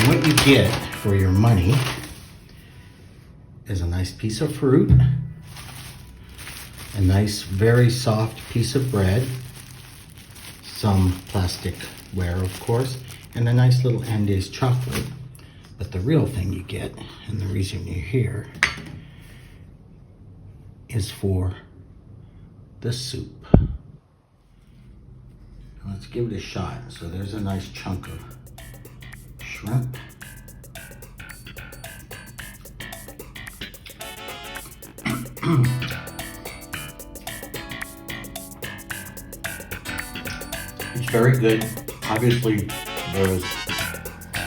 What you get for your money is a nice piece of fruit, a nice, very soft piece of bread, some plastic ware, of course, and a nice little Andes chocolate. But the real thing you get, and the reason you're here, is for the soup. Let's give it a shot. So there's a nice chunk of shrimp. It's very good. Obviously, there's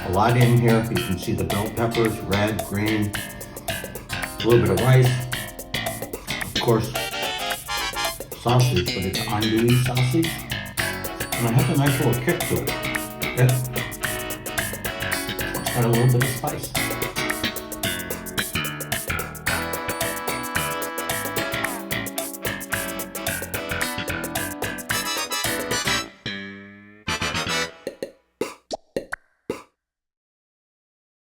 a lot in here. You can see the bell peppers, red, green, a little bit of rice, of course, sausage, but it's andouille sausage, and it has a nice little kick to it. It's got a little bit of spice.